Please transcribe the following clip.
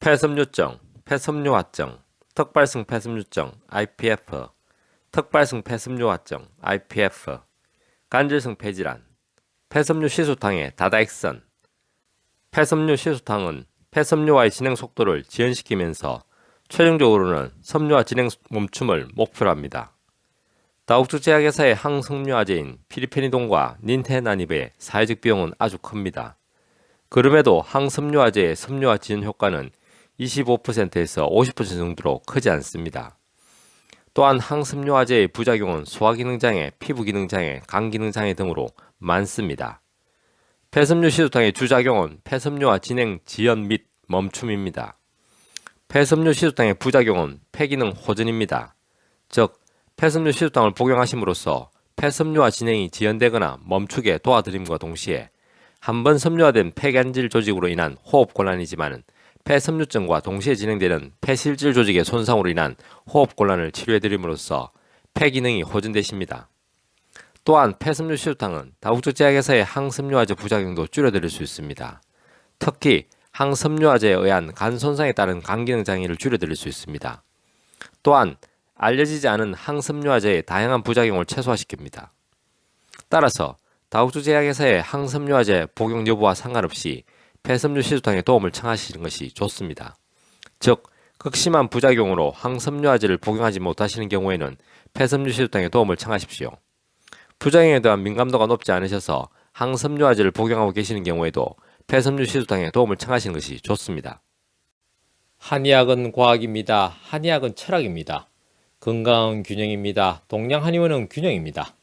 폐섬유증, 폐섬유화증, 턱발성 폐섬유증 IPF, 턱발성 폐섬유화증 IPF, 간질성 폐질환, 폐섬유 시소탕의 다다익선. 폐섬유 시소탕은 폐섬유화의 진행 속도를 지연시키면서 최종적으로는 섬유화 진행 멈춤을 목표로 합니다. 다국적 제약회사의 항섬유화제인 피리페니돈과 닌테나닙의 사회적 비용은 아주 큽니다. 그럼에도 항섬유화제의 섬유화 지연 효과는 25%에서 50% 정도로 크지 않습니다. 또한 항섬유화제의 부작용은 소화기능장애, 피부기능장애, 간기능장애 등으로 많습니다. 폐섬유 시소탕의 주작용은 폐섬유화 진행 지연 및 멈춤입니다. 폐섬유 시소탕의 부작용은 폐기능 호전입니다. 즉, 폐섬유 시소탕을 복용하심으로써 폐섬유화 진행이 지연되거나 멈추게 도와드림과 동시에 한번 섬유화된 폐간질 조직으로 인한 호흡곤란이지만 폐섬유증과 동시에 진행되는 폐실질 조직의 손상으로 인한 호흡곤란을 치료해드림으로써 폐기능이 호전되십니다. 또한 폐섬유 시소탕은 다국적 제약회사의 항섬유화제 부작용도 줄여드릴 수 있습니다. 특히 항섬유화제에 의한 간 손상에 따른 간기능 장애를 줄여드릴 수 있습니다. 또한 알려지지 않은 항섬유화제의 다양한 부작용을 최소화시킵니다. 따라서 다국적 제약회사의 항섬유화제 복용 여부와 상관없이 폐섬유 시소탕에 도움을 청하시는 것이 좋습니다. 즉, 극심한 부작용으로 항섬유화제를 복용하지 못하시는 경우에는 폐섬유 시소탕에 도움을 청하십시오. 부작용에 대한 민감도가 높지 않으셔서 항섬유화제를 복용하고 계시는 경우에도 폐섬유 시소탕에 도움을 청하시는 것이 좋습니다. 한의학은 과학입니다. 한의학은 철학입니다. 건강은 균형입니다. 동양 한의원은 균형입니다.